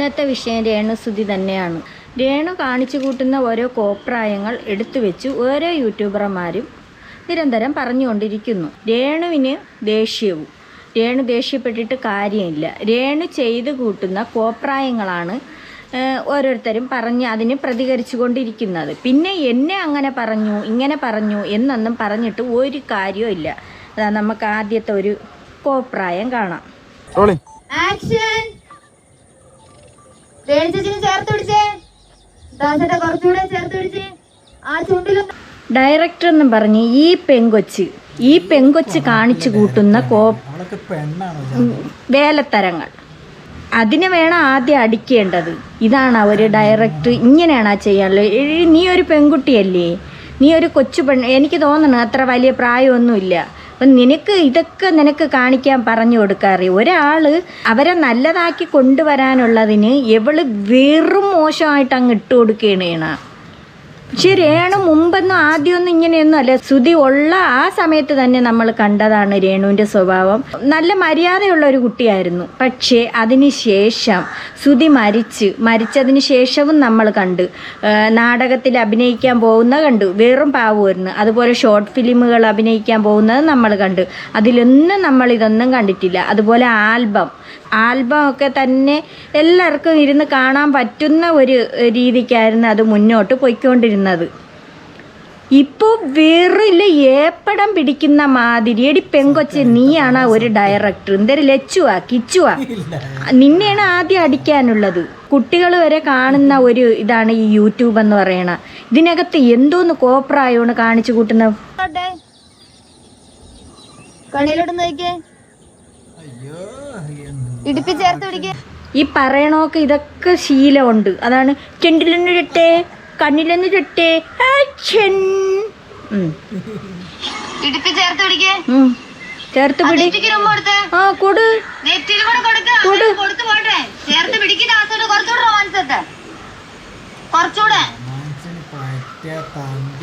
ഇന്നത്തെ വിഷയം രേണുസുതി തന്നെയാണ്. രേണു കാണിച്ചു കൂട്ടുന്ന ഓരോ കോപ്രായങ്ങൾ എടുത്തു വെച്ച് ഓരോ യൂട്യൂബർമാരും നിരന്തരം പറഞ്ഞുകൊണ്ടിരിക്കുന്നു. രേണുവിന് ദേഷ്യവും, രേണു ദേഷ്യപ്പെട്ടിട്ട് കാര്യമില്ല. രേണു ചെയ്തു കൂട്ടുന്ന കോപ്രായങ്ങളാണ് ഓരോരുത്തരും പറഞ്ഞ് അതിന് പ്രതികരിച്ചു കൊണ്ടിരിക്കുന്നത്. പിന്നെ എന്നെ അങ്ങനെ പറഞ്ഞു ഇങ്ങനെ പറഞ്ഞു എന്നൊന്നും പറഞ്ഞിട്ട് ഒരു കാര്യവും ഇല്ല. അതാ നമുക്ക് ആദ്യത്തെ ഒരു കോപ്രായം കാണാം. ഡയറക്ടർ എന്നും പറഞ്ഞ് ഈ പെങ്കൊച്ച് കാണിച്ചു കൂട്ടുന്ന വേലത്തരങ്ങൾ അതിനെ വേണം ആദ്യം അടിക്കേണ്ടത്. ഇതാണ് ഒരു ഡയറക്ടർ ഇങ്ങനെയാണ് ചെയ്യാനുള്ളത്. നീ ഒരു പെൺകുട്ടിയല്ലേ, നീ ഒരു കൊച്ചു എനിക്ക് തോന്നണം അത്ര വലിയ പ്രായമൊന്നുമില്ല. അപ്പം നിനക്ക് കാണിക്കാൻ പറഞ്ഞു കൊടുക്കാറ്. ഒരാൾ അവരെ നല്ലതാക്കി കൊണ്ടുവരാനുള്ളതിന് എവള് വെറും മോശമായിട്ട് അങ്ങ് ഇട്ട് കൊടുക്കുകയാണ്. പക്ഷെ രേണു മുമ്പൊന്നും ആദ്യമൊന്നും ഇങ്ങനെയൊന്നും അല്ല. സുധി ഉള്ള ആ സമയത്ത് തന്നെ നമ്മൾ കണ്ടതാണ് രേണുവിൻ്റെ സ്വഭാവം. നല്ല മര്യാദയുള്ള ഒരു കുട്ടിയായിരുന്നു. പക്ഷേ അതിന് ശേഷം സുധി മരിച്ചതിന് ശേഷവും നമ്മൾ കണ്ടു. നാടകത്തിൽ അഭിനയിക്കാൻ കണ്ടു, വെറും പാവുമായിരുന്നു. അതുപോലെ ഷോർട്ട് ഫിലിമുകൾ അഭിനയിക്കാൻ പോകുന്നത് നമ്മൾ കണ്ടു. അതിലൊന്നും നമ്മളിതൊന്നും കണ്ടിട്ടില്ല. അതുപോലെ ആൽബം ഒക്കെ തന്നെ എല്ലാവർക്കും ഇരുന്ന് കാണാൻ പറ്റുന്ന ഒരു രീതിക്കായിരുന്നു അത് മുന്നോട്ട് പോയിക്കൊണ്ടിരുന്നത്. ഇപ്പോൾ വേറില്ല ഏപ്പടം പിടിക്കുന്ന മാതിരി. എടി പെങ്കൊച്ച്, നീയാണ് ഒരു ഡയറക്ടർ. എന്തൊരു കിച്ചുവാ നിന്നെയാണ് ആദ്യം അടിക്കാനുള്ളത്. കുട്ടികൾ വരെ കാണുന്ന ഒരു ഇതാണ് ഈ യൂട്യൂബ് എന്ന് പറയണ. ഇതിനകത്ത് എന്തോന്ന് കോപ്രായമാണ് കാണിച്ചു കൂട്ടുന്ന. ഈ പറയണോക്ക് ഇതൊക്കെ ശീലമുണ്ട്. അതാണ് ചെണ്ടിലൊന്ന് ചുട്ടേ കണ്ണിലൊന്ന് ചുട്ടേ ചേർത്ത് പിടി. ആ കൊടു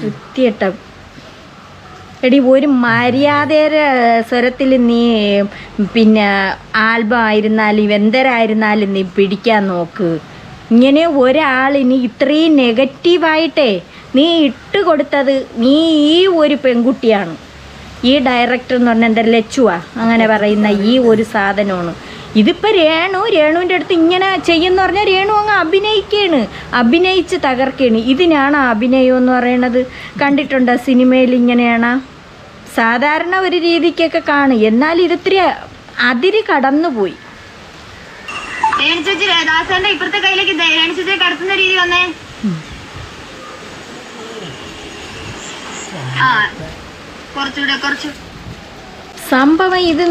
വൃത്തിയിട്ട എടി ഒരു മര്യാദയുടെ സ്വരത്തിൽ നീ പിന്നെ ആൽബം ആയിരുന്നാലും എന്തരായിരുന്നാലും നീ പിടിക്കാൻ നോക്ക്. ഇങ്ങനെ ഒരാളിന് ഇത്രയും നെഗറ്റീവായിട്ടേ നീ ഇട്ട് കൊടുത്തത് നീ ഈ ഒരു പെൺകുട്ടിയാണ്. ഈ ഡയറക്ടർ എന്ന് പറഞ്ഞാൽ എന്താ ലച്ചുവാ അങ്ങനെ പറയുന്ന ഈ ഒരു സാധനമാണ്. ഇതിപ്പോൾ രേണുവിൻ്റെ അടുത്ത് ഇങ്ങനെ ചെയ്യുമെന്ന് പറഞ്ഞാൽ രേണു അങ്ങ് അഭിനയിച്ച് തകർക്കുകയാണ്. ഇതിനാണ് അഭിനയം എന്ന് പറയണത്. കണ്ടിട്ടുണ്ടോ സിനിമയിൽ ഇങ്ങനെയാണ്? സാധാരണ ഒരു രീതിക്കൊക്കെ കാണും, എന്നാൽ ഇതിത്തിരി അതിര് കടന്നുപോയി. ഇപ്പുറത്തെ കയ്യിലേക്ക് കടത്തുന്ന രീതി വന്നേ. കുറച്ചു സംഭവം ഇത്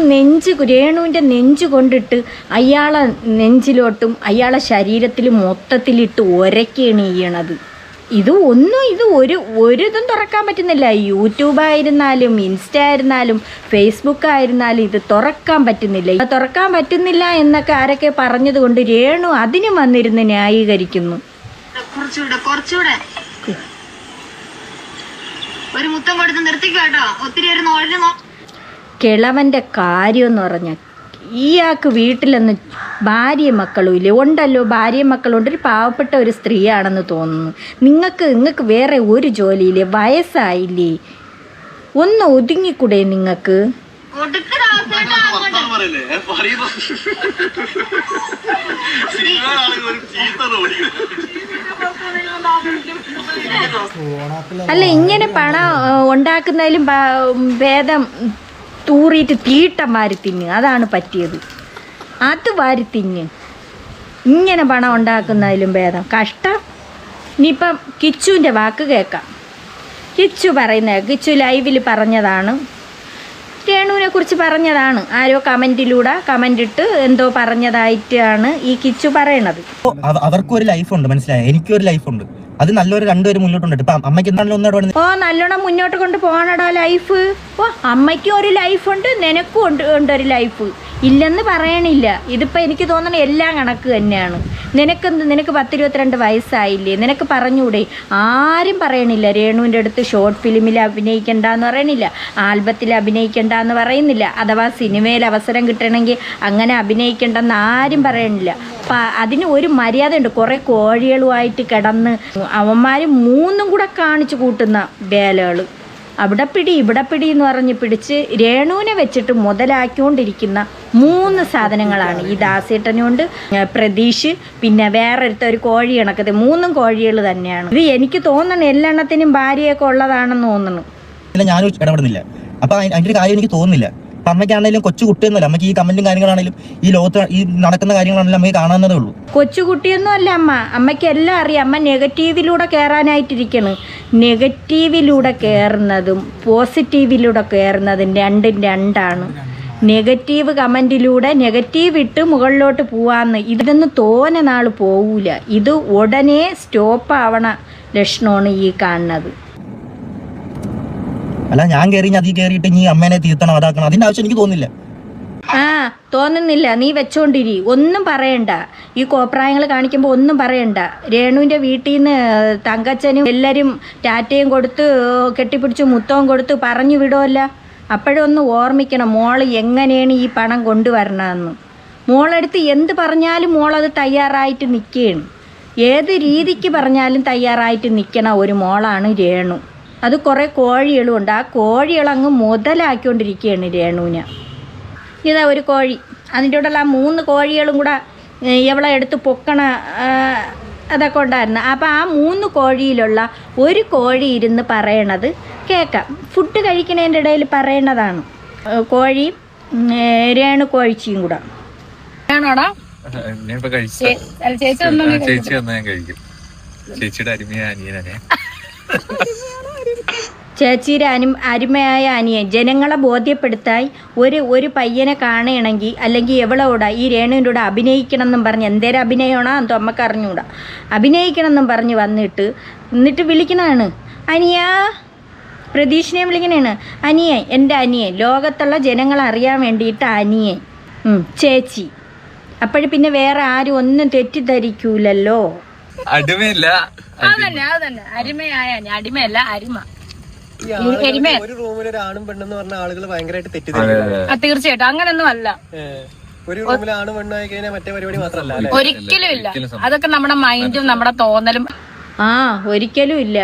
രേണുവിൻ്റെ നെഞ്ച് കൊണ്ടിട്ട് അയാളെ നെഞ്ചിലോട്ടും അയാളെ ശരീരത്തിൽ മൊത്തത്തിലിട്ട് ഒരയ്ക്കാണ് ചെയ്യണത്. ഇത് ഒരിതും തുറക്കാൻ പറ്റുന്നില്ല. യൂട്യൂബ് ആയിരുന്നാലും ഇൻസ്റ്റ ആയിരുന്നാലും ഫേസ്ബുക്ക് ആയിരുന്നാലും ഇത് തുറക്കാൻ പറ്റുന്നില്ല എന്നൊക്കെ ആരൊക്കെ പറഞ്ഞത് കൊണ്ട് രേണു അതിന് വന്നിരുന്ന് ന്യായീകരിക്കുന്നു. ഒരു മുത്തം കൊടുത്ത് നിർത്തിക്കോട്ടോ. ഒത്തിരി കിളവൻ്റെ കാര്യം എന്ന് പറഞ്ഞാൽ ഇയാൾക്ക് വീട്ടിലൊന്ന് ഭാര്യയും മക്കളും ഇല്ലേ? ഉണ്ടല്ലോ, ഭാര്യയും മക്കളുണ്ട്. ഒരു പാവപ്പെട്ട ഒരു സ്ത്രീയാണെന്ന് തോന്നുന്നു. നിങ്ങൾക്ക് വേറെ ഒരു ജോലിയില്ലേ? വയസ്സായില്ലേ? ഒന്ന് ഒതുങ്ങിക്കൂടെ നിങ്ങൾക്ക്? അല്ല, ഇങ്ങനെ പണം ഉണ്ടാക്കുന്നതിലും ഭേദം തൂറിയിട്ട് തീട്ടം വാരി തിന്ന്. അതാണ് പറ്റിയത്. അത് വാരി തിന്ന്. ഇങ്ങനെ പണം ഉണ്ടാക്കുന്നതിലും ഭേദം കഷ്ടം. ഇനിയിപ്പം കിച്ചുവിൻ്റെ വാക്ക് കേൾക്കാം. കിച്ചു ലൈവിൽ പറഞ്ഞതാണ്, രേണുവിനെ കുറിച്ച് പറഞ്ഞതാണ്. ആരോ കമൻ്റ് ഇട്ട് എന്തോ പറഞ്ഞതായിട്ടാണ് ഈ കിച്ചു പറയണത്. അവർക്കൊരു ലൈഫുണ്ട്, മനസ്സിലായോ? എനിക്കൊരു ലൈഫുണ്ട്. അത് നല്ലൊരു രണ്ടുപേരും മുന്നോട്ടുണ്ട്. ഇപ്പം അമ്മയ്ക്ക് നല്ലോണം മുന്നോട്ട് കൊണ്ട് പോകണടാ ലൈഫ്. അപ്പോൾ അമ്മയ്ക്കും ഒരു ലൈഫുണ്ട്, നിനക്കും ഉണ്ടൊരു ലൈഫ്, ഇല്ലെന്ന് പറയണില്ല. ഇതിപ്പോൾ എനിക്ക് തോന്നണ എല്ലാം കണക്ക് തന്നെയാണ്. നിനക്ക് 10-22 വയസ്സായില്ലേ, നിനക്ക് പറഞ്ഞൂടെ? ആരും പറയണില്ല രേണുവിൻ്റെ അടുത്ത് ഷോർട്ട് ഫിലിമിൽ അഭിനയിക്കണ്ട എന്ന് പറയണില്ല, ആൽബത്തിൽ അഭിനയിക്കണ്ട എന്ന് പറയുന്നില്ല, അഥവാ സിനിമയിൽ അവസരം കിട്ടണമെങ്കിൽ അങ്ങനെ അഭിനയിക്കണ്ടെന്ന് ആരും പറയണില്ല. അപ്പം അതിന് ഒരു മര്യാദയുണ്ട്. കുറേ കോഴികളുമായിട്ട് കിടന്ന് അവന്മാർ 3 കൂടെ കാണിച്ചു കൂട്ടുന്ന വേലകൾ, അവിടെ പിടി ഇവിടെ പിടി എന്ന് പറഞ്ഞ് പിടിച്ച് രേണുവിനെ വെച്ചിട്ട് മുതലാക്കിക്കൊണ്ടിരിക്കുന്ന 3 സാധനങ്ങളാണ്. ഈ ദാസേട്ടനുണ്ട്, പ്രതീഷ്, പിന്നെ വേറൊരുത്ത ഒരു കോഴി കണക്കത്, 3 കോഴികൾ തന്നെയാണ്. ഇത് എനിക്ക് തോന്നണം എല്ലാത്തിനും ഭാര്യയൊക്കെ ഉള്ളതാണെന്ന് തോന്നുന്നു. ഞാനും ഇടപെടുന്നില്ല. അപ്പൊ അതിന്റെ ഒരു കാര്യം എനിക്ക് തോന്നുന്നില്ല. അപ്പൊ അമ്മയ്ക്കാണെങ്കിലും കൊച്ചു കുട്ടിയൊന്നുമല്ല, അമ്മയ്ക്ക് ഈ കമന്റും കാര്യങ്ങളാണെങ്കിലും ഈ ലോകത്ത് ഈ നടക്കുന്ന കാര്യങ്ങളാണെങ്കിലും അമ്മയ്ക്ക് കാണാവുന്നതേ ഉള്ളൂ. കൊച്ചുകുട്ടിയൊന്നും അല്ല അമ്മയ്ക്ക് എല്ലാം അറിയാം. അമ്മ നെഗറ്റീവിലൂടെ കയറാനായിട്ടിരിക്കണം. നെഗറ്റീവിലൂടെ കയറുന്നതും പോസിറ്റീവിലൂടെ കയറുന്നതും രണ്ടാണ്. നെഗറ്റീവ് കമൻറ്റിലൂടെ നെഗറ്റീവ് ഇട്ട് മുകളിലോട്ട് പോവാന്ന് ഇതൊന്നും തോനെ നാൾ പോവില്ല. ഇത് ഉടനെ സ്റ്റോപ്പ് ആവണ ലക്ഷണമാണ് ഈ കാണുന്നത്. അല്ല ഞാൻ കയറി അതിൽ കയറിയിട്ട് ഇനി അമ്മേനെ തീർത്തണം അതാക്കണം, അതിന്റെ ആവശ്യം എനിക്ക് തോന്നുന്നില്ല. തോന്നുന്നില്ല. നീ വെച്ചോണ്ടിരി, ഒന്നും പറയണ്ട. ഈ കോപ്രായങ്ങൾ കാണിക്കുമ്പോൾ ഒന്നും പറയണ്ട. രേണുവിൻ്റെ വീട്ടിൽ നിന്ന് തങ്കച്ചനും എല്ലാവരും ടാറ്റയും കൊടുത്ത് കെട്ടിപ്പിടിച്ച് മുത്തവും കൊടുത്ത് പറഞ്ഞു വിടുമല്ല. അപ്പോഴൊന്ന് ഓർമ്മിക്കണം മോൾ എങ്ങനെയാണ് ഈ പണം കൊണ്ടുവരണമെന്ന്. മോളെടുത്ത് എന്ത് പറഞ്ഞാലും മോളത് തയ്യാറായിട്ട് നിൽക്കുകയാണ്. ഏത് രീതിക്ക് പറഞ്ഞാലും തയ്യാറായിട്ട് നിൽക്കണ ഒരു മോളാണ് രേണു. അത് കുറേ കോഴികളുമുണ്ട്. ആ കോഴികളങ്ങ് മുതലാക്കിക്കൊണ്ടിരിക്കുകയാണ് രേണുവിനെ. ഇതാ ഒരു കോഴി, അതിൻ്റെ കൂടെയുള്ള ആ 3 കോഴികളും കൂടെ എവളെ എടുത്ത് പൊക്കണ അതൊക്കെ ഉണ്ടായിരുന്നു. അപ്പോൾ ആ 3 കോഴിയിലുള്ള ഒരു കോഴി ഇരുന്ന് പറയണത് കേൾക്കാം. ഫുഡ് കഴിക്കണതിൻ്റെ ഇടയിൽ പറയണതാണ്. കോഴി രേണു കോഴിച്ചിയും കൂടെ. ചേച്ചിയുടെ അരുമയായ അനിയൻ ജനങ്ങളെ ബോധ്യപ്പെടുത്തായി ഒരു പയ്യനെ കാണണമെങ്കിൽ അല്ലെങ്കിൽ എവളോടാ ഈ രേണുവിൻ്റെ കൂടെ അഭിനയിക്കണം എന്നും പറഞ്ഞ് എന്തേരം അഭിനയമാണോ എന്തോ അമ്മക്ക് അറിഞ്ഞൂടാ, അഭിനയിക്കണം എന്നും പറഞ്ഞ് എന്നിട്ട് വിളിക്കണതാണ് അനിയാ. പ്രതീക്ഷിനെ വിളിക്കണേണ് അനിയൻ, എൻ്റെ അനിയൻ. ലോകത്തുള്ള ജനങ്ങളെ അറിയാൻ വേണ്ടിയിട്ട് അനിയൻ, ചേച്ചി. അപ്പോഴും പിന്നെ വേറെ ആരും ഒന്നും തെറ്റിദ്ധരിക്കൂലല്ലോ. അടിമയല്ല, അതന്നെ അരിമയായ അടിമയല്ല അരിമ. ഒരു റൂമിൽ ഒരു ആണും പെണ്ണെന്ന് പറഞ്ഞ ആളുകൾ ഭയങ്കരമായിട്ട് തെറ്റിദ്ധരിക്കും. തീർച്ചയായിട്ടും അങ്ങനൊന്നും അല്ല. ഒരു റൂമിൽ ആണും പെണ്ണും ആയി കഴിഞ്ഞാൽ മറ്റേ പരിപാടി മാത്രമല്ല, ഒരിക്കലും ഇല്ല. അതൊക്കെ നമ്മുടെ മൈൻഡും നമ്മുടെ തോന്നലും. ഒരിക്കലും ഇല്ല.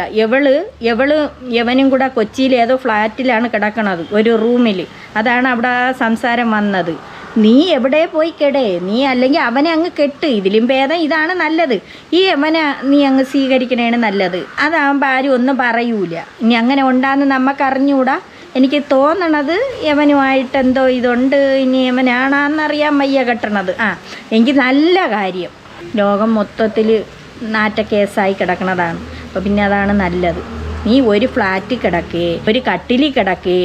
യവനും കൂടെ കൊച്ചിയിൽ ഏതോ ഫ്ലാറ്റിലാണ് കിടക്കണത്, ഒരു റൂമിൽ. അതാണ് അവിടെ സംസാരം വന്നത്. നീ എവിടെ പോയി കെടേ, നീ അല്ലെങ്കിൽ അവനെ അങ്ങ് കെട്ട്. ഇതിലും ഭേദം ഇതാണ് നല്ലത്. ഈ യവനെ നീ അങ്ങ് സ്വീകരിക്കണേണ് നല്ലത്. അതാകുമ്പോൾ ആരും ഒന്നും പറയൂല. ഇനി അങ്ങനെ ഉണ്ടാന്ന് നമുക്ക് അറിഞ്ഞൂടാ. എനിക്ക് തോന്നണത് യവനുമായിട്ട് എന്തോ ഇതുണ്ട്. ഇനി യവനാണെന്നറിയാൻ വയ്യ കെട്ടണത്. എനിക്ക് നല്ല കാര്യം. ലോകം മൊത്തത്തിൽ നാറ്റക്കേസായി കിടക്കണതാണ്. അപ്പോൾ പിന്നെ അതാണ് നല്ലത്. നീ ഒരു ഫ്ലാറ്റിൽ കിടക്കേ, ഒരു കട്ടിലിൽ കിടക്കേ,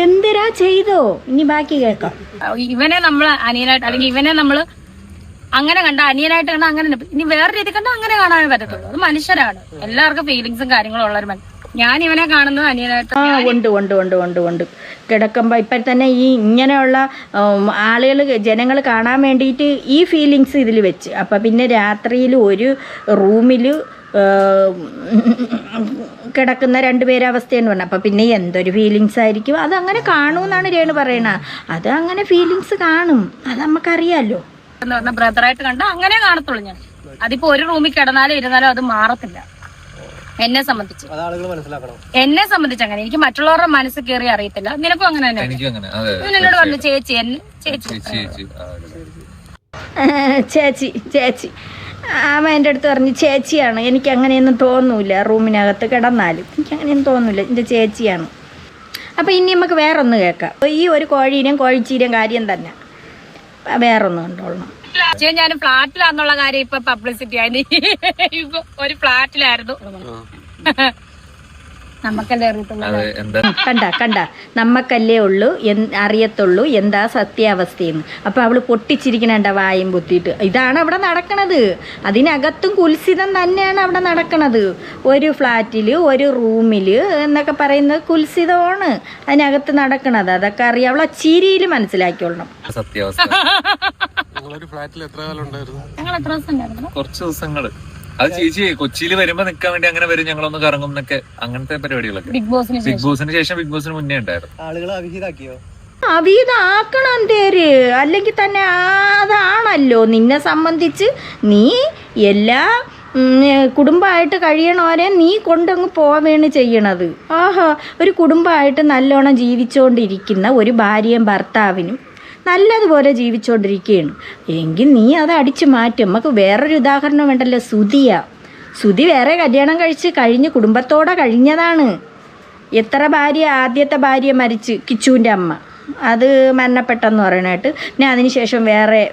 എന്തിനാ ചെയ്തോ. ഇനി ബാക്കി കേൾക്കാം. ഇവനെ നമ്മൾ അനിയനായിട്ട് അല്ലെങ്കിൽ ഇവനെ നമ്മൾ അങ്ങനെ കണ്ട അനിയനായിട്ട് കണ്ട അങ്ങനെ, ഇനി വേറെ രീതി കണ്ട അങ്ങനെ കാണാൻ പറ്റത്തുള്ളൂ. അത് മനുഷ്യരാണ്, എല്ലാവർക്കും ഫീലിങ്സും കാര്യങ്ങളും ഉള്ളൊരു മനുഷ്യൻ. ഞാൻ ഇവനെ കാണുന്നത് അനിയനായിട്ട്. ഉണ്ട് കിടക്കുമ്പോൾ ഇപ്പം തന്നെ ഈ ഇങ്ങനെയുള്ള ആളുകൾ ജനങ്ങൾ കാണാൻ വേണ്ടിയിട്ട് ഈ ഫീലിങ്സ് ഇതിൽ വെച്ച്. അപ്പം പിന്നെ രാത്രിയിൽ ഒരു റൂമിൽ കിടക്കുന്ന 2 പേരെ അവസ്ഥയെന്ന് പറഞ്ഞാൽ അപ്പം പിന്നെ എന്തൊരു ഫീലിങ്സ് ആയിരിക്കും. അതങ്ങനെ കാണുമെന്നാണ് രേണു പറയണത്. അത് അങ്ങനെ ഫീലിങ്സ് കാണും, അത് നമുക്കറിയാമല്ലോ. ബ്രദറായിട്ട് കണ്ട അങ്ങനെ കാണത്തുള്ളൂ ഞാൻ. അതിപ്പോ ഒരു റൂമിൽ കിടന്നാലും ഇരുന്നാലും അത് മാറത്തില്ല. എന്നെ സംബന്ധിച്ച് അങ്ങനെ. എനിക്ക് മറ്റുള്ളവരുടെ മനസ്സിൽ കയറി അറിയത്തില്ല. നിനക്കും അങ്ങനെ തന്നെ. എന്നോട് പറഞ്ഞു ചേച്ചി അവൻ എൻ്റെ അടുത്ത് പറഞ്ഞു ചേച്ചിയാണ്. എനിക്ക് അങ്ങനെയൊന്നും തോന്നൂല. റൂമിനകത്ത് കിടന്നാലും എനിക്ക് അങ്ങനെയൊന്നും തോന്നൂല, എൻ്റെ ചേച്ചിയാണ്. അപ്പോൾ ഇനി നമുക്ക് വേറൊന്ന് കേൾക്കാം. ഈ ഒരു കോഴീനെയും കോഴിച്ചീരെയും കാര്യം തന്നെ വേറൊന്നും കണ്ടോളണം. ഞാൻ ഫ്ലാറ്റിലാന്നുള്ള കാര്യം ഇപ്പൊ പബ്ലിസിറ്റി ആയി. ഇപ്പൊ ഒരു ഫ്ലാറ്റിലായിരുന്നു. നമുക്കല്ലേ അറിയത്തുള്ളൂ. അതെ, എന്താ കണ്ട നമ്മക്കല്ലേ ഉള്ളൂ അറിയത്തുള്ളൂ എന്താ സത്യാവസ്ഥയെന്ന്. അപ്പം അവൾ പൊട്ടിച്ചിരിക്കണണ്ട വായും പൊത്തിയിട്ട്. ഇതാണ് അവിടെ നടക്കണത്. അതിനകത്തും കുൽസിതം തന്നെയാണ് അവിടെ നടക്കണത്. ഒരു ഫ്ലാറ്റിൽ ഒരു റൂമിൽ എന്നൊക്കെ പറയുന്നത് കുൽസിതമാണ് അതിനകത്ത് നടക്കണത്. അതൊക്കെ അറിയാം. അവളെ ചിരിയിൽ മനസ്സിലാക്കിക്കൊള്ളണം സത്യാവസ്ഥ. ഞങ്ങൾ എത്ര ദിവസം ഉണ്ടായിരുന്നു? കുറച്ച് ദിവസങ്ങള്. അത് ചേച്ചി കൊച്ചിയിൽ വരുമ്പോ നിക്കാൻ വേണ്ടി അങ്ങനെ വരും, ഞങ്ങളൊന്ന് കറങ്ങും എന്നൊക്കെ, അങ്ങനത്തെ പരിപാടികളൊക്കെ. ബിഗ് ബോസിന് ബിഗ് ബോസിന് ശേഷം ബിഗ് ബോസിന് മുന്നേ ഉണ്ടായിരുന്നു. ആളുകളെ അവിഹിതാക്കിയോ? അവീതാക്കണം തേര്. അല്ലെങ്കിൽ തന്നെ അതാണല്ലോ നിന്നെ സംബന്ധിച്ച്. നീ എല്ലാ കുടുംബമായിട്ട് കഴിയണവരെ നീ കൊണ്ടങ്ങ് പോവുകയാണ് ചെയ്യണത്. ആഹാ, ഒരു കുടുംബമായിട്ട് നല്ലോണം ജീവിച്ചുകൊണ്ടിരിക്കുന്ന ഒരു ഭാര്യയും ഭർത്താവിനും നല്ലതുപോലെ ജീവിച്ചുകൊണ്ടിരിക്കുകയാണ് എങ്കിൽ നീ അത് അടിച്ചു മാറ്റും. നമുക്ക് വേറൊരു ഉദാഹരണം വേണ്ടല്ലോ. സുധി വേറെ കല്യാണം കഴിഞ്ഞ് കുടുംബത്തോടെ കഴിഞ്ഞതാണ്. എത്ര ഭാര്യ, ആദ്യത്തെ ഭാര്യ മരിച്ച് കിച്ചുവിൻ്റെ അമ്മ, അത് മരണപ്പെട്ടെന്ന് പറയണായിട്ട്. പിന്നെ അതിനുശേഷം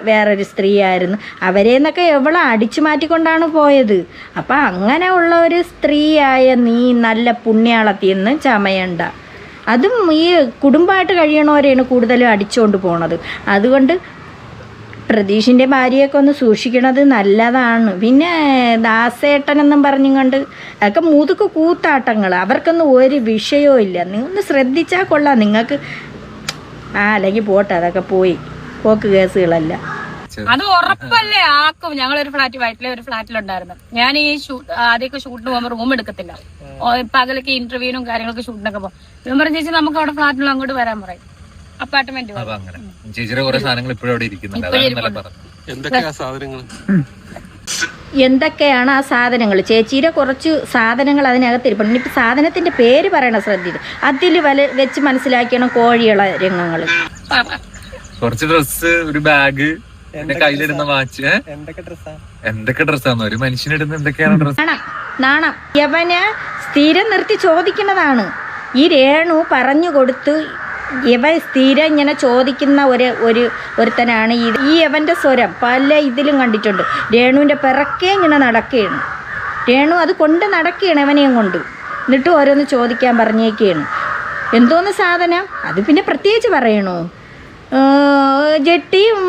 വേറൊരു സ്ത്രീ ആയിരുന്നു. അവരെന്നൊക്കെ എവളെ അടിച്ചു മാറ്റിക്കൊണ്ടാണ് പോയത്. അപ്പം അങ്ങനെ ഉള്ള ഒരു സ്ത്രീയായ നീ നല്ല പുണ്യാളത്തിന്ന് ചമയണ്ട. അതും ഈ കുടുംബമായിട്ട് കഴിയണവരെയാണ് കൂടുതലും അടിച്ചുകൊണ്ട് പോണത്. അതുകൊണ്ട് പ്രതീഷിൻ്റെ ഭാര്യയൊക്കെ ഒന്ന് സൂക്ഷിക്കണത് നല്ലതാണ്. പിന്നെ ദാസേട്ടനെന്നും പറഞ്ഞും കൊണ്ട് അതൊക്കെ മുതുക്ക് കൂത്താട്ടങ്ങൾ. അവർക്കൊന്നും ഒരു വിഷയവും ഇല്ല. നീ ഒന്ന് ശ്രദ്ധിച്ചാൽ കൊള്ളാം. നിങ്ങൾക്ക് അല്ലെങ്കിൽ പോട്ടെ, അതൊക്കെ പോക്ക് കേസുകളല്ല. അത് ഉറപ്പല്ലേ ആക്കും. ഞങ്ങളൊരു വയറ്റിലെ ഒരു ഫ്ലാറ്റിലുണ്ടായിരുന്നു. ഞാൻ ഈ ആദ്യമൊക്കെ ഷൂട്ടിന് പോകുമ്പോൾ റൂം എടുക്കത്തില്ല. പകലൊക്കെ ഇന്റർവ്യൂവിനും കാര്യങ്ങളൊക്കെ ഷൂട്ടിനൊക്കെ പോകും. ഇവൻ പറഞ്ഞ ചേച്ചി നമുക്ക് അവിടെ ഫ്ലാറ്റിൽ അങ്ങോട്ട് വരാൻ പറയും. അപ്പാർട്ട്മെന്റ് ചേച്ചിയുടെ കുറെ സാധനങ്ങൾ ഇപ്പോഴും അവിടെ ഇരിക്കുന്നുണ്ട്. എന്തൊക്കെയാണ് ആ സാധനങ്ങൾ? ചേച്ചിയുടെ കുറച്ച് സാധനങ്ങൾ അതിനകത്ത് ഇരിപ്പുണ്ട്. ഇനിയിപ്പോൾ സാധനത്തിന്റെ പേര് പറയണം, ശ്രദ്ധിച്ച്. അതിൽ വെച്ച് മനസ്സിലാക്കണം കോഴിയുള്ള രംഗങ്ങൾ. കുറച്ച് ഡ്രസ്സ്, ഒരു ബാഗ്, പിന്നെ കയ്യിലിടുന്ന വാച്ച്. എന്തൊക്കെ ഡ്രസ്സാന്ന് ഒരു മനുഷ്യനിടുന്ന എന്തൊക്കെയാണ് ഡ്രസ്സ്? നാണം. യവന് സ്ഥിരം നിർത്തി ചോദിക്കുന്നതാണ്. ഈ രേണു പറഞ്ഞു കൊടുത്ത് ഇവ സ്ഥിരം ഇങ്ങനെ ചോദിക്കുന്ന ഒരുത്തനാണ് ഈ യവൻ്റെ സ്വരം. പല ഇതിലും കണ്ടിട്ടുണ്ട്. രേണുവിൻ്റെ പിറക്കേ ഇങ്ങനെ നടക്കുകയാണ്. രേണു അത് കൊണ്ട് നടക്കുകയാണ് അവനെയും കൊണ്ട്. എന്നിട്ട് ഓരോന്ന് ചോദിക്കാൻ പറഞ്ഞേക്കുകയാണ്. എന്തോന്ന് സാധനം? അത് പിന്നെ പ്രത്യേകിച്ച് പറയണോ? ജെട്ടിയും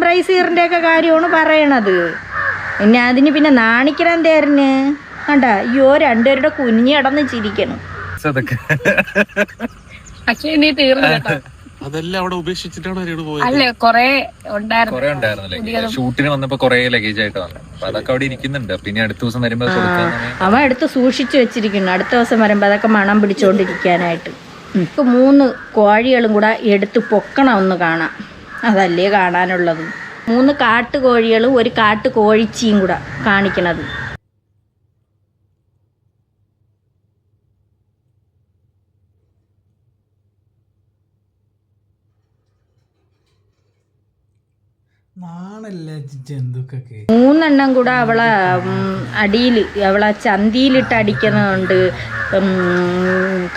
ബ്രൈസീറിൻ്റെയൊക്കെ കാര്യമാണ് പറയണത്. പിന്നെ അതിന് പിന്നെ നാണിക്കണം തേരന് കണ്ട. അയ്യോ, രണ്ടുപേരുടെ കുഞ്ഞി അടന്ന് ചിരിക്കണം. പക്ഷേ നീ തീർന്നു കേട്ടോ. അതെല്ലാം അവിടെ ഉപേക്ഷിച്ചിട്ടാണ് അല്ലേ? കൊറേ ഉണ്ടായിരുന്നില്ലേ? ഷൂട്ടിന് വന്നപ്പോ കൊറേ ലഗേജ് ആയിട്ട് വന്നു. അപ്പൊ അതൊക്കെ അവിടെ ഇരിക്കുന്നുണ്ട്. പിന്നെ അടുത്ത ദിവസം വരുമ്പോ അവൻ എടുത്ത് സൂക്ഷിച്ചു വെച്ചിരിക്കുന്നു. അടുത്ത ദിവസം വരുമ്പോ അതൊക്കെ മണം പിടിച്ചോണ്ടിരിക്കാനായിട്ട്. 3 കോഴികളും കൂടെ എടുത്ത് പൊക്കണം ഒന്ന് കാണാം. അതല്ലേ കാണാനുള്ളത്. 3 കാട്ടുകോഴികളും ഒരു കാട്ടുകോഴിച്ചിയും കൂടെ കാണിക്കണത്. ജന്തുക്കൊക്കെ 3 എണ്ണം കൂടെ അവളെ അടിയിൽ, അവളെ ചന്തിയിലിട്ട് അടിക്കുന്നുണ്ട്.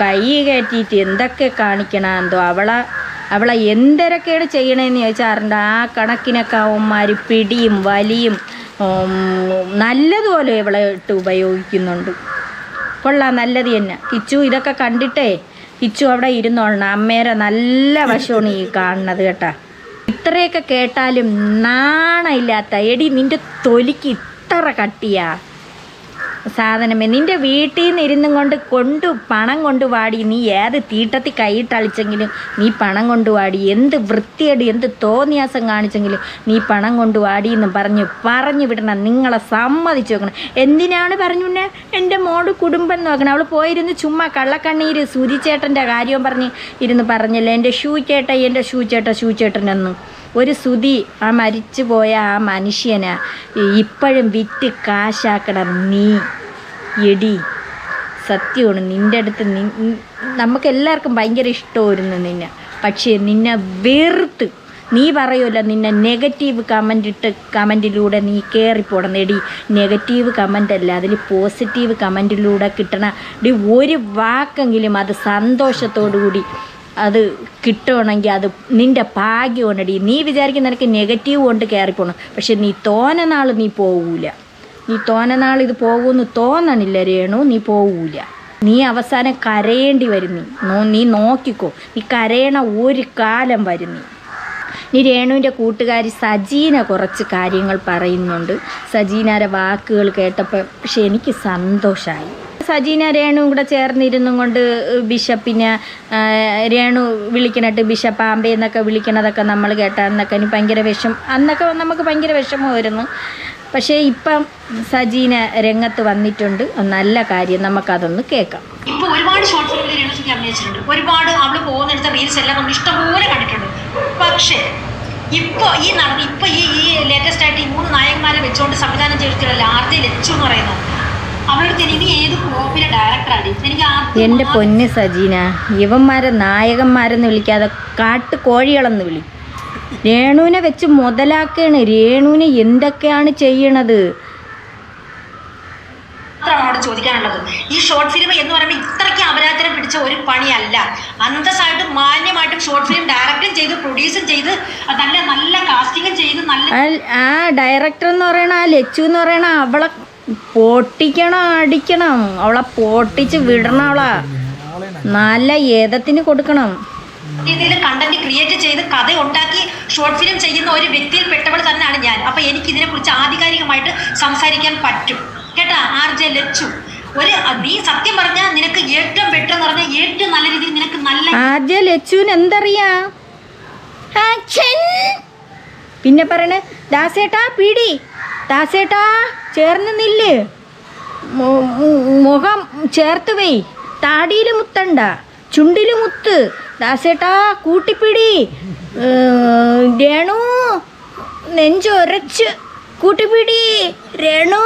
കൈ കയറ്റിയിട്ട് എന്തൊക്കെ കാണിക്കണം എന്തോ. അവളെ എന്തൊക്കെയാണ് ചെയ്യണമെന്ന് ചോദിച്ചാറുണ്ട്. ആ കണക്കിനൊക്കെ അവന്മാർ പിടിയും വലിയും നല്ലതുപോലെ ഇവളെ ഇട്ട് ഉപയോഗിക്കുന്നുണ്ട്. കൊള്ളാം, നല്ലത് തന്നെ. കിച്ചു ഇതൊക്കെ കണ്ടിട്ടേ കിച്ചു അവിടെ ഇരുന്നോളണം. അമ്മേരെ നല്ല വശമാണ് ഈ കാണുന്നത് കേട്ടാ. ഇത്രയൊക്കെ കേട്ടാലും നാണമില്ലാത്ത എടി, നിന്റെ തൊലിക്ക് ഇത്ര കട്ടിയാ സാധനമേ. നിന്റെ വീട്ടിൽ നിന്ന് ഇരുന്നും കൊണ്ട് പണം കൊണ്ട് വാടി. നീ ഏത് തീട്ടത്തിൽ കൈയിട്ടളിച്ചെങ്കിലും നീ പണം കൊണ്ട് വാടി. എന്ത് വൃത്തിയടി, എന്ത് തോന്നിയാസം കാണിച്ചെങ്കിലും നീ പണം കൊണ്ട് വാടി എന്ന് പറഞ്ഞു വിടണം. നിങ്ങളെ സമ്മതിച്ചു നോക്കണം. എന്തിനാണ് പറഞ്ഞു പിന്നെ എൻ്റെ മോട് കുടുംബം നോക്കണം. അവൾ പോയിരുന്ന് ചുമ്മാ കള്ളക്കണ്ണീര് സുധിച്ചേട്ടൻ്റെ കാര്യം പറഞ്ഞില്ല. എൻ്റെ ഷൂ ചേട്ടനെന്ന്. ഒരു സുധി, ആ മരിച്ചു പോയ ആ മനുഷ്യനാ ഇപ്പോഴും വിറ്റ് കാശാക്കണം നീ. എടി, സത്യമാണ്. നിൻ്റെ അടുത്ത് നമുക്കെല്ലാവർക്കും ഭയങ്കര ഇഷ്ടമായിരുന്നു നിന്നെ. പക്ഷേ നിന്നെ വെറുത്ത്, നീ പറയുമല്ലോ നിന്നെ നെഗറ്റീവ് കമൻറ്റിലൂടെ നീ കയറിപ്പോടണം. എടി, നെഗറ്റീവ് കമൻ്റ് അല്ല, അതിൽ പോസിറ്റീവ് കമൻറ്റിലൂടെ കിട്ടണ ഒരു വാക്കെങ്കിലും അത് സന്തോഷത്തോടു കൂടി അത് കിട്ടുകയാണെങ്കിൽ അത് നിൻ്റെ ഭാഗ്യമാണടി. നീ വിചാരിക്കുന്ന നിനക്ക് നെഗറ്റീവ് കൊണ്ട് കയറിപ്പോണം. പക്ഷെ നീ തോന്നുന്ന നാൾ നീ പോകൂല. നീ തോന്നുന്ന നാൾ ഇത് പോകുമെന്ന് തോന്നണില്ല രേണു. നീ പോകൂല. നീ അവസാനം കരയേണ്ടി വരും. നീ നോക്കിക്കോ, നീ കരയണ ഒരു കാലം വരും നീ രേണുവിൻ്റെ കൂട്ടുകാരി സജീന കുറച്ച് കാര്യങ്ങൾ പറയുന്നുണ്ട്. സജീനയുടെ വാക്കുകൾ കേട്ടപ്പോൾ പക്ഷെ എനിക്ക് സന്തോഷമായി. സജീന രേണുവും കൂടെ ചേർന്നിരുന്നും കൊണ്ട് ബിഷപ്പിനെ രേണു വിളിക്കണിട്ട് ബിഷപ്പാമ്പേ എന്നൊക്കെ വിളിക്കണതൊക്കെ നമ്മൾ കേട്ടന്നൊക്കെ എനിക്ക് ഭയങ്കര അന്നൊക്കെ നമുക്ക് ഭയങ്കര വിഷമമായിരുന്നു. പക്ഷേ ഇപ്പം സജീന രംഗത്ത് വന്നിട്ടുണ്ട്, നല്ല കാര്യം, നമുക്കതൊന്ന് കേൾക്കാം. ഇപ്പൊ ഒരുപാട് ഷോർട്ട് ഫിലിമിൽ രേണുസുതി അഭിനയിച്ചിട്ടുണ്ട്, ഒരുപാട് അവള് പോകുന്നിടത്ത് റീൽസ് എല്ലാം നമ്മൾ ഇഷ്ടംപോലെ കണ്ടിട്ടുണ്ട്. പക്ഷേ ഇപ്പൊ ഈ ലേറ്റസ്റ്റ് ആയിട്ട് ഈ 3 നായകന്മാരെ വെച്ചുകൊണ്ട് സംവിധാനം ചെയ്തിട്ടുള്ള ആർത്തി ലച്ചു എന്ന് പറയുന്നത് അവളോട് ഇനി ഏത് കോപ്പിലെ ഡയറക്ടറാണ് എനിക്ക് എൻ്റെ പൊന്ന് സജീന, ഇവന്മാരെ നായകന്മാരെന്ന് വിളിക്കാതെ കാട്ടുകോഴികളെന്ന് വിളി. രേണുവിനെ വെച്ച് മുതലാക്കാണ്. രേണുവിനെ എന്തൊക്കെയാണ് ചെയ്യണത് അവളോട് ചോദിക്കാനുള്ളത്. ഈ ഷോർട്ട് ഫിലിം എന്ന് പറയുമ്പോൾ ഇത്രയ്ക്ക് അപരാധനം പിടിച്ച ഒരു പണിയല്ല. അന്തസ്സായിട്ടും മാന്യമായിട്ടും ഷോർട്ട് ഫിലിം ഡയറക്റ്റും ചെയ്ത് പ്രൊഡ്യൂസും ചെയ്ത് നല്ല നല്ല കാസ്റ്റിങ്ങും ചെയ്ത് നല്ല ആ ഡയറക്ടർ എന്ന് പറയണ ആ ലച്ചു എന്ന് പറയണ അവളെ പൊട്ടിക്കണം, അടിക്കണം, അവളെ പൊട്ടിച്ച് വിടണം, അവളെ നല്ല ഏതത്തിന് കൊടുക്കണം. രീതിയിൽ കണ്ടന്റ് ക്രിയേറ്റ് ചെയ്ത് കഥ ഉണ്ടാക്കി ഷോർട്ട് ഫിലിം ചെയ്യുന്ന ഒരു വ്യക്തിയിൽ പെട്ടവൾ തന്നെയാണ് ഞാൻ. അപ്പൊ എനിക്ക് ഇതിനെക്കുറിച്ച് ആധികാരികമായിട്ട് സംസാരിക്കാൻ പറ്റും കേട്ടാ. RJ ലച്ചു, നീ സത്യം പറഞ്ഞാൽ നിനക്ക് ഏറ്റവും ബെറ്റർ എന്ന് പറഞ്ഞാൽ ഏറ്റവും നല്ല രീതിയിൽ നിനക്ക് നല്ല RJ ലച്ചുവിന് എന്തറിയാ. പിന്നെ പറയണേ ദാസേട്ടാ പീടി, ദാസേട്ടാ ചേർന്ന് നില്ല്, മുഖം ചേർത്ത് വെയ്, താടിയിൽ മുത്തണ്ട, ചുണ്ടിൽ മുത്ത്, ദാസേട്ടാ കൂട്ടിപ്പിടി, രേണു നെഞ്ചൊരച്ച് കൂട്ടിപ്പിടി, രേണു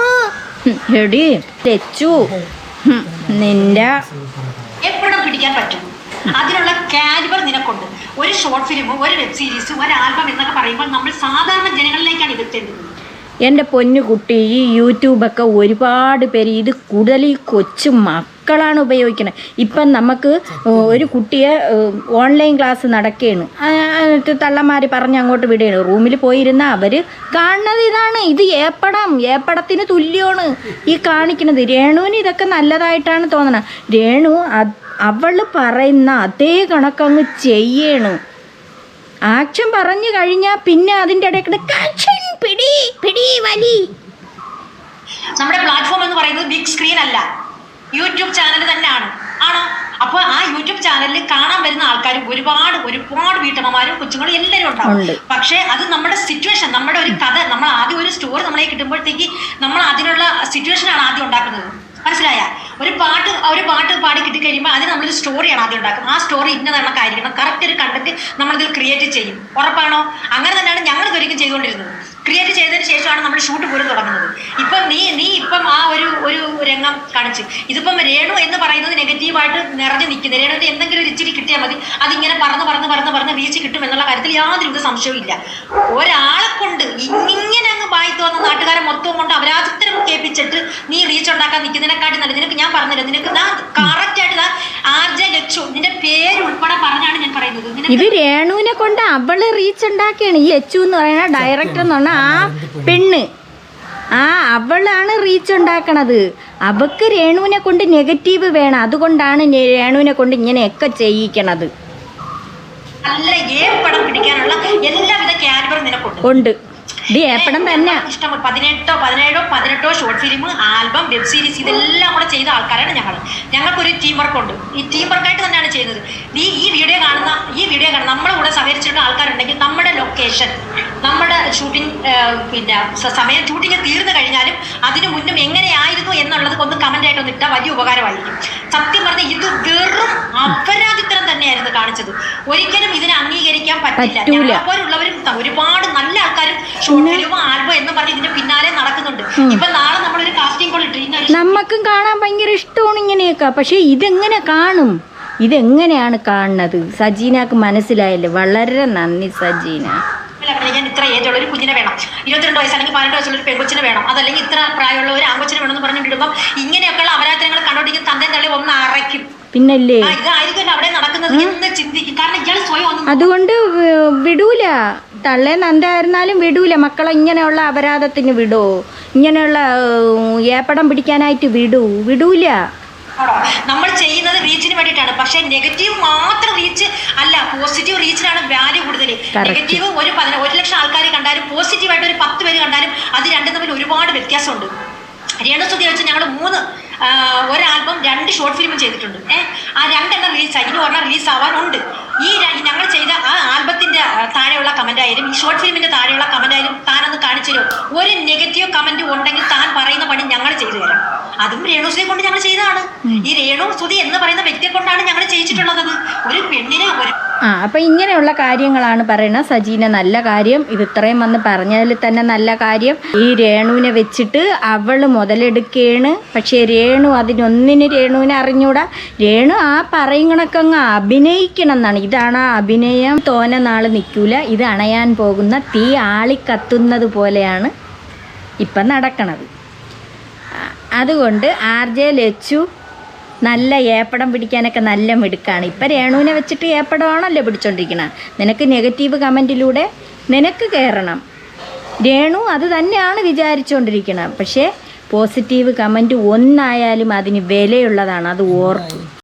എടി ലച്ചു നിന്റെ എപ്പോഴും പിടിക്കാൻ പറ്റും. അതിനുള്ള കാലിബർ നിനക്കുണ്ട്. ഒരു ഷോർട്ട് ഫിലിം, ഒരു വെബ് സീരീസ്, ഒരു ആൽബം എന്നൊക്കെ പറയുമ്പോൾ നമ്മൾ സാധാരണ ജനങ്ങളിലേക്കാണ് എത്തേണ്ടത്. എൻ്റെ പൊന്നു കുട്ടി, ഈ യൂട്യൂബൊക്കെ ഒരുപാട് പേര് ഇത് കൂടുതൽ ഈ കൊച്ചു മക്കളാണ് ഉപയോഗിക്കുന്നത്. ഇപ്പം നമുക്ക് ഒരു കുട്ടിയെ ഓൺലൈൻ ക്ലാസ് നടക്കുകയാണ്, തള്ളന്മാർ പറഞ്ഞ് അങ്ങോട്ട് വിടുകയാണ്. റൂമിൽ പോയിരുന്ന അവർ കാണുന്നത് ഇതാണ്. ഇത് ഏപ്പടത്തിന് തുല്യമാണ് ഈ കാണിക്കുന്നത്. രേണുവിന് ഇതൊക്കെ നല്ലതായിട്ടാണ് തോന്നണത്. രേണു അവൾ പറയുന്ന അതേ കണക്കങ്ങ് ചെയ്യണം. ആക്ഷൻ പറഞ്ഞു കഴിഞ്ഞാൽ പിന്നെ അതിൻ്റെ ഇടയ്ക്ക് പിടി പിടി വലി. നമ്മുടെ പ്ലാറ്റ്ഫോം എന്ന് പറയുന്നത് ബിഗ് സ്ക്രീൻ അല്ല, യൂട്യൂബ് ചാനൽ തന്നെയാണ്. ആണോ? അപ്പോൾ ആ യൂട്യൂബ് ചാനലിൽ കാണാൻ വരുന്ന ആൾക്കാർ ഒരുപാട് വീട്ടമ്മമാരും കൊച്ചുങ്ങളും എല്ലാവരും ഉണ്ടാവും. പക്ഷേ അത് നമ്മുടെ സിറ്റുവേഷൻ, നമ്മുടെ ഒരു കഥ, നമ്മൾ ആദ്യം ഒരു സ്റ്റോറി നമ്മളെ കിട്ടുമ്പോഴത്തേക്ക് നമ്മൾ അതിനുള്ള സിറ്റുവേഷനാണ് ആദ്യം ഉണ്ടാക്കുന്നത്. മനസ്സിലായ? ഒരു പാട്ട് പാടി കിട്ടിക്കഴിയുമ്പോൾ അതിന് നമ്മളൊരു സ്റ്റോറിയാണ് ആദ്യം ഉണ്ടാക്കുന്നത്. ആ സ്റ്റോറി ഇന്നതായിരിക്കണം, കറക്റ്റ് ഒരു കണ്ടന്റ് നമ്മളിതിൽ ക്രിയേറ്റ് ചെയ്യും. ഉറപ്പാണോ? അങ്ങനെ തന്നെയാണ് ഞങ്ങൾ ഇതൊരിക്കലും ചെയ്തുകൊണ്ടിരുന്നത്. ക്രിയേറ്റ് ചെയ്തതിന് ശേഷമാണ് നമ്മൾ ഷൂട്ട് പോലും തുടങ്ങുന്നത്. ഇപ്പം നീ ഇപ്പം ആ ഒരു രംഗം കാണിച്ച് ഇതിപ്പം രേണു എന്ന് പറയുന്നത് നെഗറ്റീവായിട്ട് നിറഞ്ഞു നിൽക്കുന്നത്. രേണുവിന്റെ എന്തെങ്കിലും ഒരു ഇച്ചിരി കിട്ടിയാൽ മതി, അതിങ്ങനെ പറന്ന് റീച്ച് കിട്ടും എന്നുള്ള കാര്യത്തിൽ യാതൊരു സംശയവും ഇല്ല. ഒരാളെ കൊണ്ട് ഇങ്ങനെ അങ്ങ് ബായിത്ത് വന്ന നാട്ടുകാരെ മൊത്തം കൊണ്ട് അവരാധിത്തരം കേൾപ്പിച്ചിട്ട് നീ റീച്ച് ഉണ്ടാക്കാൻ നിൽക്കുന്നതിനെക്കാട്ടി നല്ല നിനക്ക് ഞാൻ പറഞ്ഞില്ല. നിനക്ക് കറക്റ്റ് ആയിട്ട് RJ ലച്ചു നിന്റെ പേര് ഉൾപ്പെടെ പറഞ്ഞാണ് ഞാൻ പറയുന്നത്. ഇത് രേണുവിനെ കൊണ്ട് അവള് റീച്ച് ഉണ്ടാക്കിയാണ്. ഈ ലച്ചു എന്ന് പറയുന്ന ഡയറക്ടർ എന്ന് പറഞ്ഞാൽ ആ പെണ്ണ്, അവളാണ് റീച്ച് ഉണ്ടാക്കണത്. അവക്ക് രേണുവിനെ കൊണ്ട് നെഗറ്റീവ് വേണം, അതുകൊണ്ടാണ് രേണുവിനെ കൊണ്ട് ഇങ്ങനെയൊക്കെ ചെയ്യിക്കണത്. നല്ല പടം പിടിക്കാനുള്ള എല്ലാവിധ കാലിബറും നിനക്കുണ്ട്. ഏപ്പടം തന്നെ ഇഷ്ടം 18 short film, album, web series ഇതെല്ലാം കൂടെ ചെയ്ത ആൾക്കാരാണ് ഞങ്ങൾക്കൊരു ടീം വർക്ക് ഉണ്ട്. ഈ ടീം വർക്കായിട്ട് തന്നെയാണ് ചെയ്യുന്നത്. ഈ വീഡിയോ കാണുന്ന നമ്മുടെ കൂടെ സഹകരിച്ചിട്ടുള്ള ആൾക്കാരുണ്ടെങ്കിൽ നമ്മുടെ ലൊക്കേഷൻ, നമ്മുടെ ഷൂട്ടിംഗ് പിന്നെ സമയം ഷൂട്ടിംഗ് തീർന്നു കഴിഞ്ഞാലും അതിനു മുന്നും എങ്ങനെയായിരുന്നു എന്നുള്ളത് ഒന്ന് കമന്റ് ആയിട്ട് ഒന്ന് ഇട്ടാൽ വലിയ ഉപകാരമായിരിക്കും. സത്യം പറഞ്ഞാൽ ഇത് വെറും അപരാധിത്തരം തന്നെയായിരുന്നു കാണിച്ചത്. ഒരിക്കലും ഇതിനെ അംഗീകരിക്കാൻ പറ്റില്ല. ഞങ്ങളെപ്പോലുള്ളവരും ഒരുപാട് നല്ല ആൾക്കാരും ആൽബം എന്ന് പറഞ്ഞ് ഇതിന്റെ പിന്നാലെ നടക്കുന്നുണ്ട്. ഇപ്പൊ നാളെ നമ്മളൊരു കാസ്റ്റിംഗ് കോൾ ഇട്ട് നമുക്കും കാണാൻ ഭയങ്കര ഇഷ്ടമാണ് ഇങ്ങനെയൊക്കെ. പക്ഷെ ഇതെങ്ങനെ കാണും, ഇതെങ്ങനെയാണ് കാണുന്നത്? സജീനക്ക് മനസ്സിലായല്ലേ? വളരെ നന്ദി സജീന. ഞാൻ ഇത്ര ഏജുള്ള ഒരു കുഞ്ഞിനെ വേണം, 22 വയസ്സ് അല്ലെങ്കിൽ 18 വയസ്സുള്ള ഒരു പെൺകൊച്ചിനെ വേണം, അതല്ലെങ്കിൽ ഇത്ര പ്രായമുള്ള ഒരു ആൺകൊച്ചിനെ വേണമെന്ന് പറഞ്ഞിടുമ്പോൾ ഇങ്ങനെയൊക്കെയുള്ള അപരാധങ്ങൾ കണ്ടോണ്ടിരിക്കും തന്തേ തള്ളി ഒന്ന് അറയ്ക്കും. പിന്നല്ലേ ഇതായിരിക്കും അവിടെ നടക്കുന്നത് എന്ന് ചിന്തിക്കും. കാരണം ഇയാൾ സ്വയം അതുകൊണ്ട് വിടൂല. തള്ളേ നന്ദായിരുന്നാലും വിടൂല. മക്കളെ ഇങ്ങനെയുള്ള അപരാധത്തിന് വിടോ, ഇങ്ങനെയുള്ള ഏപ്പടം പിടിക്കാനായിട്ട് വിടൂല. നമ്മൾ ചെയ്യുന്നത് റീച്ചിന് വേണ്ടിയിട്ടാണ്. പക്ഷെ നെഗറ്റീവ് മാത്രം റീച്ച് അല്ല, പോസിറ്റീവ് റീച്ചിനാണ് വാല്യൂ കൂടുതൽ. നെഗറ്റീവ് 1,00,000 ആൾക്കാർ കണ്ടാലും പോസിറ്റീവായിട്ട് ഒരു 10 പേര് കണ്ടാലും അത് രണ്ടും തമ്മിൽ ഒരുപാട് വ്യത്യാസമുണ്ട്. രേണുസുതി വെച്ച് ഞങ്ങൾ 3 ഒരു ആൽബം 2 ഷോർട്ട് ഫിലിം ചെയ്തിട്ടുണ്ട്. ആ 2 റിലീസായി, ഇനി ഒരെണ്ണം റിലീസ് ആവാനുണ്ട്. ഈ ഞങ്ങൾ ചെയ്ത ആ ആൽബത്തിന്റെ താഴെയുള്ള കമന്റ് ആയാലും ഈ ഷോർട്ട് ഫിലിമിന്റെ താഴെയുള്ള കമന്റ് ആയാലും താനൊന്ന് കാണിച്ചു തരും. ഒരു നെഗറ്റീവ് കമന്റ് ഉണ്ടെങ്കിൽ താൻ പറയുന്ന പണി ഞങ്ങൾ ചെയ്തു തരാം. അതും രേണുസുതിയെ കൊണ്ട് ഞങ്ങൾ ചെയ്തതാണ്. ഈ രേണുസുതി എന്ന് പറയുന്ന വ്യക്തിയെ കൊണ്ടാണ് ഞങ്ങൾ ചെയ്യിച്ചിട്ടുള്ളത്. ഒരു പെണ്ണിനെ അപ്പൊ ഇങ്ങനെയുള്ള കാര്യങ്ങളാണ് പറയണത്. സജീന നല്ല കാര്യം, ഇത് ഇത്രയും വന്ന് പറഞ്ഞതിൽ തന്നെ നല്ല കാര്യം. ഈ രേണുവിനെ വെച്ചിട്ട് അവള് മുതലെടുക്കുകയാണ്. പക്ഷേ രേണു രേണുവിനെ അറിഞ്ഞൂടാ. രേണു ആ പറയുന്നക്കങ്ങ് അഭിനയിക്കണം എന്നാണ്. ഇതാണ് ആ അഭിനയം. തോനെ നാള് നിൽക്കൂല. ഇത് അണയാൻ പോകുന്ന തീ ആളിക്കത്തുന്നത് പോലെയാണ് ഇപ്പം നടക്കണത്. അതുകൊണ്ട് RJ ലച്ചു നല്ല ഏപ്പടം പിടിക്കാനൊക്കെ നല്ല മിടുക്കാണ്. ഇപ്പം രേണുവിനെ വെച്ചിട്ട് ഏപ്പടമാണല്ലോ പിടിച്ചോണ്ടിരിക്കണം. നിനക്ക് നെഗറ്റീവ് കമൻറ്റിലൂടെ നിനക്ക് കയറണം. രേണു അത് തന്നെയാണ് വിചാരിച്ചുകൊണ്ടിരിക്കണം. പക്ഷേ പോസിറ്റീവ് കമൻറ്റ് ഒന്നായാലും അതിന് വിലയുള്ളതാണ്. അത് ഓർക്കും.